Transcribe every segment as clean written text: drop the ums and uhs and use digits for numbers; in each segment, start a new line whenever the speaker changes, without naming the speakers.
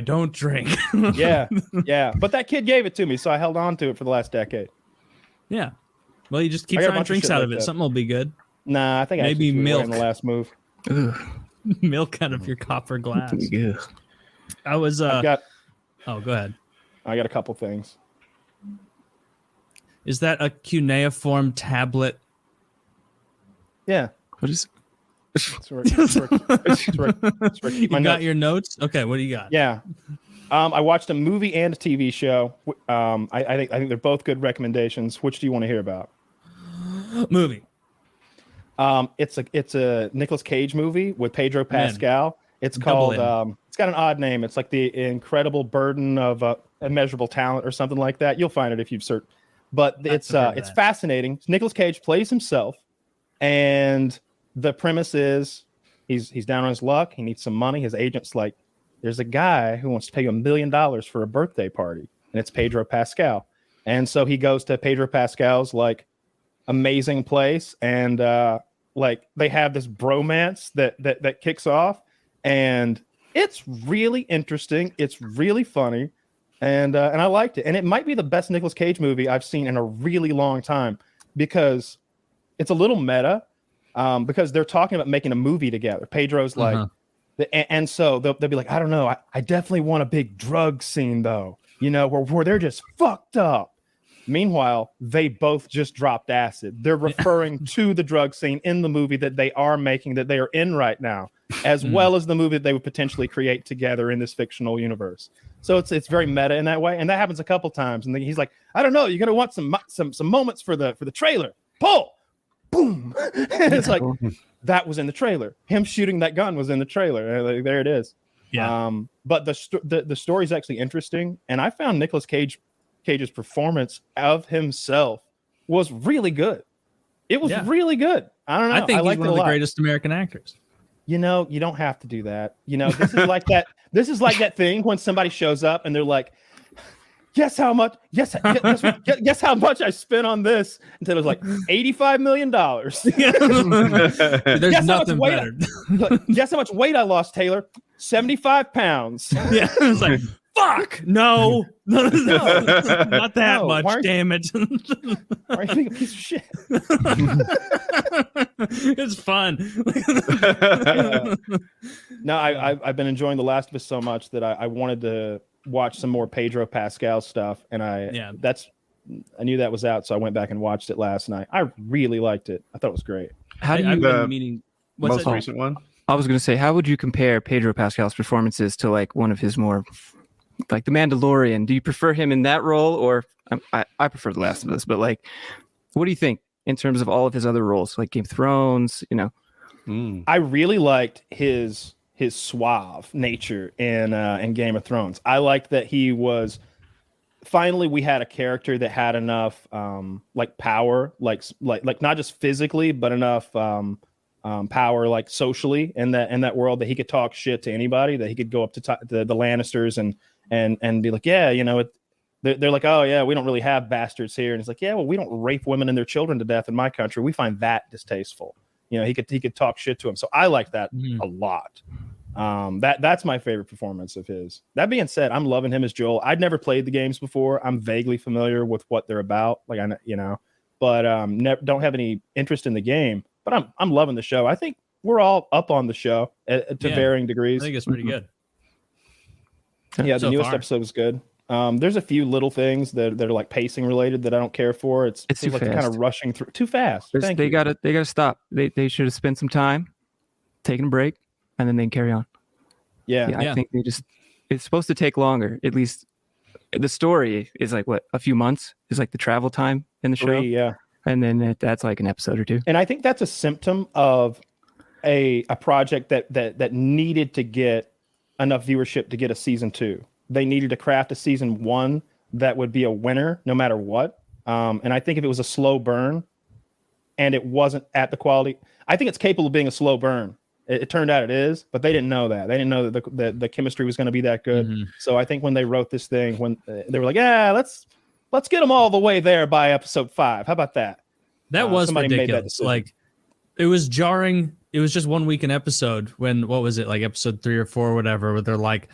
don't drink.
Yeah. But that kid gave it to me, so I held on to it for the last decade.
Yeah. Well, you just keep
I got a
trying
bunch of
drinks
shit
out
like
of it.
that.
Something will be good.
Nah, I think
Maybe
I threw it away
milk.
in the last move.
Milk out of your copper glass.
Yeah.
I was.
I've got.
Oh, go ahead.
I got a couple things.
Is that a cuneiform tablet?
Yeah. What is?
That's where I keep my
You got
notes.
your notes? Okay, what do you got?
Yeah. I watched a movie and a TV show. I think they're both good recommendations. Which do you want to hear about?
Movie.
It's a Nicolas Cage movie with Pedro Pascal. It's
Double
called it's got an odd name. It's like The Incredible Burden of Immeasurable Talent or something like that. You'll find it if you've searched. But it's fascinating. Nicolas Cage plays himself, and the premise is he's down on his luck. He needs some money. His agent's like, there's a guy who wants to pay you $1 million for a birthday party, and it's Pedro Pascal. And so he goes to Pedro Pascal's like amazing place, and like they have this bromance that kicks off, and it's really interesting. It's really funny, and I liked it. And it might be the best Nicolas Cage movie I've seen in a really long time, because it's a little meta, because they're talking about making a movie together. Pedro's like, and so they'll be like, I don't know, I definitely want a big drug scene though, you know, where they're just fucked up. Meanwhile, they both just dropped acid. They're referring to the drug scene in the movie that they are making, that they are in right now, as well as the movie that they would potentially create together in this fictional universe. So it's very meta in that way, and that happens a couple times. And then he's like, I don't know, you're gonna want some moments for the trailer. Pull, boom. And it's like that was in the trailer. Him shooting that gun was in the trailer. Like, there it is.
Yeah.
But the story is actually interesting, and I found Nicolas Cage's performance of himself was really good. It was really good. I don't know.
I think he's one of the
lot.
greatest American actors.
You know, you don't have to do that. You know, this is like that. This is like that thing when somebody shows up and they're like, guess how much how much I spent on this? Until it was like $85 million.
There's nothing better.
Guess how much weight I lost, Taylor? 75 pounds.
Yeah. It's like, fuck, no, not that much, damn it.
Why are you being a piece of shit?
It's fun.
No, I've been enjoying The Last of Us so much that I wanted to watch some more Pedro Pascal stuff, and I knew that was out, so I went back and watched it last night. I really liked it. I thought it was great.
How do you
most recent one?
I was going to say, how would you compare Pedro Pascal's performances to like one of his more, like The Mandalorian? Do you prefer him in that role, or I prefer The Last of Us? But like, what do you think in terms of all of his other roles, like Game of Thrones? You know,
I really liked his suave nature in Game of Thrones. I liked that he was finally, we had a character that had enough like power, like not just physically, but enough power like socially in that world, that he could talk shit to anybody, that he could go up to the Lannisters and be like, yeah, you know, they're like, oh yeah, we don't really have bastards here, and it's like, yeah, well, we don't rape women and their children to death in my country. We find that distasteful. You know, he could talk shit to him. So I like that a lot. That's my favorite performance of his. That being said, I'm loving him as Joel. I'd never played the games before. I'm vaguely familiar with what they're about, like but don't have any interest in the game. But I'm loving the show. I think we're all up on the show to varying degrees.
I think it's pretty good.
Yeah, the
so
newest
far.
episode was good. There's a few little things that are like pacing related that I don't care for. It's
too
like
fast.
kind of rushing through too fast.
They gotta stop. They should have spent some time taking a break, and then they can carry on.
Yeah.
I think it's supposed to take longer. At least the story is like a few months is like the travel time in the show.
3, yeah.
And then that's like an episode or two.
And I think that's a symptom of a project that needed to get enough viewership to get a season 2. They needed to craft a season 1 that would be a winner no matter what. And I think if it was a slow burn and it wasn't at the quality, I think it's capable of being a slow burn. It turned out it is, but they didn't know that. They didn't know that the chemistry was going to be that good. Mm-hmm. So I think when they wrote this thing, when they were like, yeah, let's get them all the way there by episode 5. How about that?
That was
somebody
ridiculous.
made that decision.
Like, it was jarring. It was just 1 week an episode when, what was it, like episode 3 or 4 or whatever, where they're like,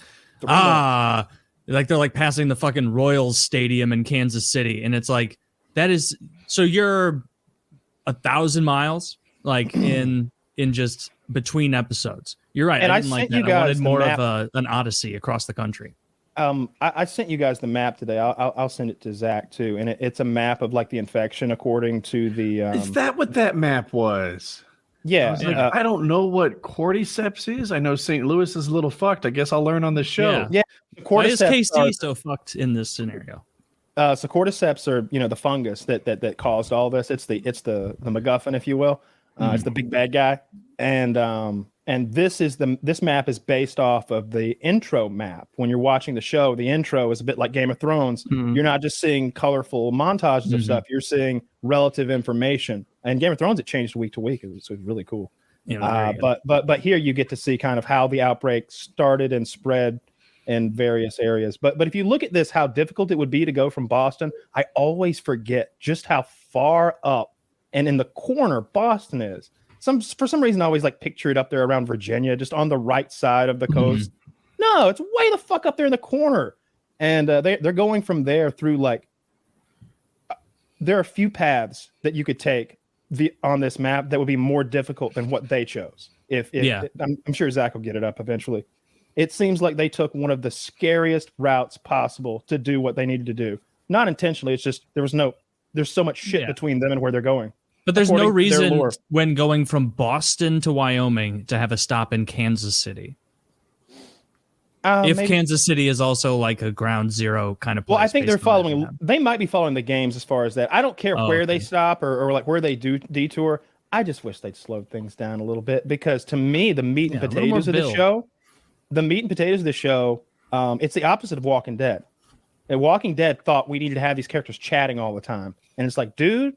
Like they're like passing the fucking Royals Stadium in Kansas City, and it's like that is so you're 1,000 miles like in just between episodes. You're right.
And
I didn't like that. I wanted more of an odyssey across the country.
I sent you guys the map today. I'll send it to Zach too, and it's a map of like the infection according to the.
Is that what that map was?
Yeah,
I don't know what cordyceps is. I know St. Louis is a little fucked. I guess I'll learn on the show.
Yeah.
Why is KC so fucked in this scenario?
So cordyceps are the fungus that caused all this. It's the MacGuffin, if you will. It's the big bad guy, and this map is based off of the intro map. When you're watching the show, the intro is a bit like Game of Thrones. You're not just seeing colorful montages of stuff. You're seeing relative information. And Game of Thrones, it changed week to week. It was really cool. But here you get to see kind of how the outbreak started and spread in various areas. But if you look at this, how difficult it would be to go from Boston, I always forget just how far up and in the corner Boston is. For some reason, I always like picture it up there around Virginia, just on the right side of the coast. No, it's way the fuck up there in the corner. And they're going from there through there are a few paths that you could take on this map that would be more difficult than what they chose. I'm sure Zach will get it up eventually. It seems like they took one of the scariest routes possible to do what they needed to do. Not intentionally. It's just there's so much shit between them and where they're going.
But there's no reason when going from Boston to Wyoming to have a stop in Kansas City. If maybe. Kansas City is also like a ground zero kind of place.
Well, I think they might be following the games as far as that. I don't care where they stop or like where they do detour. I just wish they'd slow things down a little bit, because to me, the meat and potatoes of the show, it's the opposite of Walking Dead. And Walking Dead thought we needed to have these characters chatting all the time. And it's like, dude,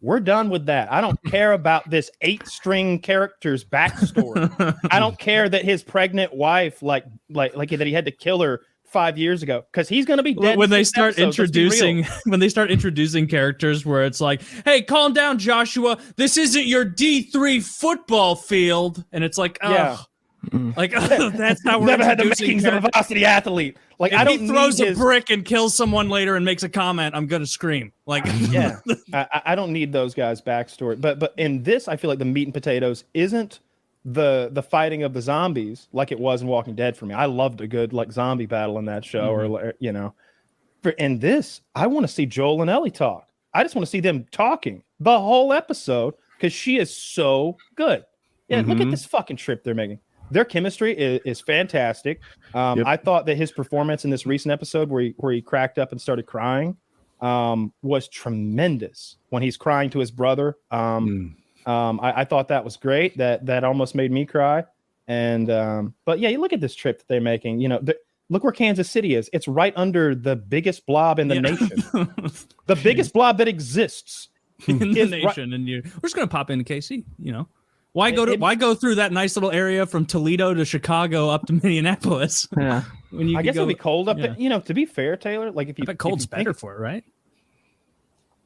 we're done with that. I don't care about this 8-string character's backstory. I don't care that his pregnant wife, like that he had to kill her 5 years ago, because he's going to be dead.
When they start introducing characters where it's like, hey, calm down, Joshua. This isn't your D3 football field. And it's like, that's how we're
never had the makings of a varsity athlete. Like,
if he throws a brick and kills someone later and makes a comment, I'm gonna scream. Like,
I don't need those guys' backstory. But in this, I feel like the meat and potatoes isn't the fighting of the zombies like it was in Walking Dead for me. I loved a good like zombie battle in that show, or in this, I want to see Joel and Ellie talk. I just want to see them talking the whole episode, because she is so good. Yeah, look at this fucking trip they're making. Their chemistry is fantastic. I thought that his performance in this recent episode where he cracked up and started crying was tremendous. When he's crying to his brother, I thought that was great. That almost made me cry. And but yeah, you look at this trip that they're making. Look where Kansas City is. It's right under the biggest blob in the nation, the biggest blob that exists
in the nation. And we're just gonna pop into KC. Why go through that nice little area from Toledo to Chicago up to Minneapolis?
Yeah, I guess it'll be cold up there. To be fair, Taylor, like if you,
cold's better for it, right?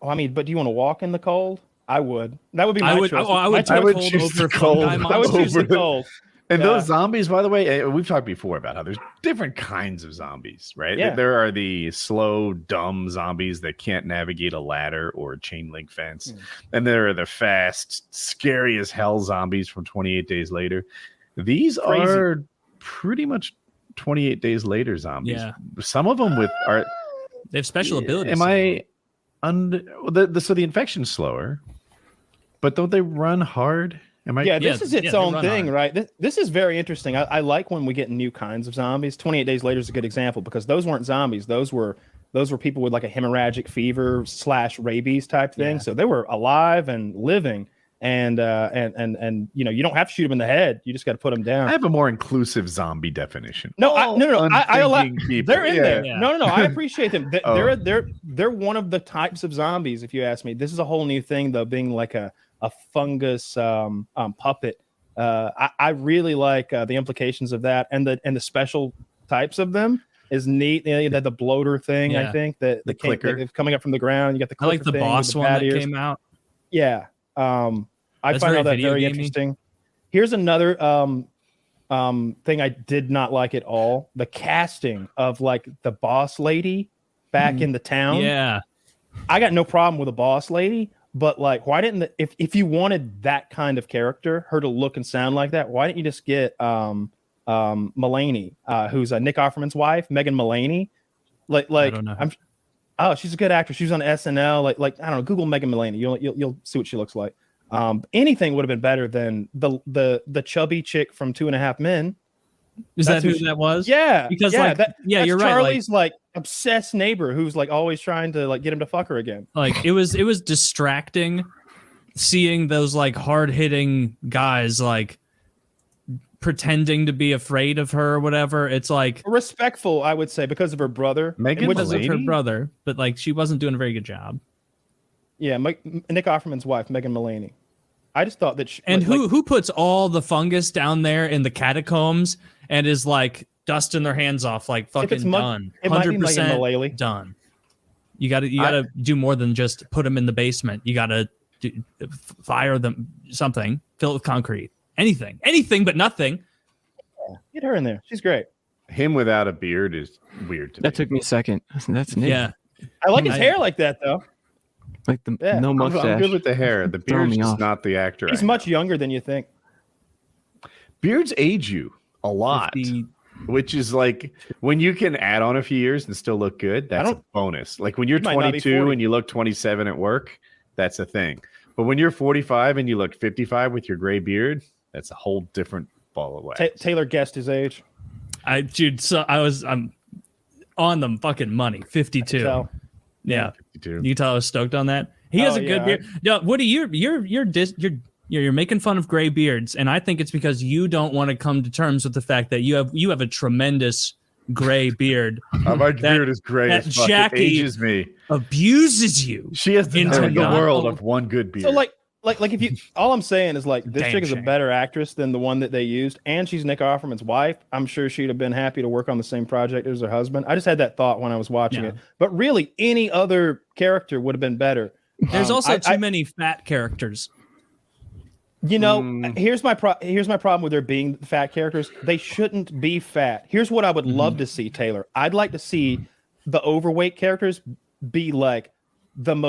Oh, I mean, but do you want to walk in the cold? I would. That would be my choice.
I would choose the cold.
I would choose the cold.
And those zombies, by the way, we've talked before about how there's different kinds of zombies, right?
Yeah.
There are the slow, dumb zombies that can't navigate a ladder or a chain link fence. And there are the fast, scary as hell zombies from 28 Days Later. These are pretty much 28 Days Later zombies. Yeah. Some of them they
have special abilities.
So the infection's slower, but don't they run hard?
This is its own thing, right? This is very interesting. I like when we get new kinds of zombies. 28 Days Later is a good example, because those weren't zombies. Those were people with like a hemorrhagic fever / rabies type thing. So they were alive and living, and you don't have to shoot them in the head. You just got to put them down.
I have a more inclusive zombie definition.
No. I allow. They're in there.
Yeah.
No. I appreciate them. They're one of the types of zombies. If you ask me, this is a whole new thing though, being like a fungus puppet. I really like the implications of that, and the special types of them is neat. The bloater thing, I think that the clicker that coming up from the ground. You got the clicker.
I like the boss one that came out.
Yeah, I find all that very interesting. Here's another thing I did not like at all. The casting of like the boss lady back in the town.
Yeah.
I got no problem with a boss lady, but like, why didn't if you wanted that kind of character, her to look and sound like that, why didn't you just get Mulaney, who's Nick Offerman's wife, Megan Mulaney? Like
I don't know.
She's a good actress. She was on SNL. Like I don't know. Google Megan Mulaney. You'll see what she looks like. Anything would have been better than the chubby chick from 2.5 Men.
Is that who that was?
Yeah,
because
yeah,
that's you're right.
Charlie's like obsessed neighbor who's like always trying to like get him to fuck her again.
Like it was distracting seeing those like hard hitting guys like pretending to be afraid of her or whatever. It's like
respectful, I would say, because of her brother.
Because of her brother, but like she wasn't doing a very good job.
Yeah, Nick Offerman's wife, Megan Mulaney. I just thought that
who puts all the fungus down there in the catacombs and is like dusting their hands off like fucking done. 100% done. You gotta do more than just put them in the basement. You gotta fire them, something, fill it with concrete, anything but nothing.
Yeah, get her in there. She's great.
Him without a beard is weird to me.
That took me a second. That's neat.
Yeah.
I like his hair like that though.
Like no mustache.
I'm good with the hair. The beard's just not the actor.
He's much younger than you think.
Beards age you a lot, which is like when you can add on a few years and still look good. That's a bonus. Like when you're 22 and you look 27 at work, that's a thing. But when you're 45 and you look 55 with your gray beard, that's a whole different ball of wax.
Taylor guessed his age.
I'm on the fucking money. 52. Yeah, 52. You can tell I was stoked on that. He has a good beard. No, Woody, you're making fun of gray beards, and I think it's because you don't want to come to terms with the fact that you have a tremendous gray beard.
My beard is gray as fuck. It ages me.
Abuses you.
She has the world of one good beard.
So like if you, all I'm saying is like this chick is a better actress than the one that they used, and she's Nick Offerman's wife. I'm sure she'd have been happy to work on the same project as her husband. I just had that thought when I was watching it. But really, any other character would have been better.
There's also too many fat characters.
You know, here's my problem with there being fat characters. They shouldn't be fat. Here's what I would love to see, Taylor. I'd like to see the overweight characters be like the most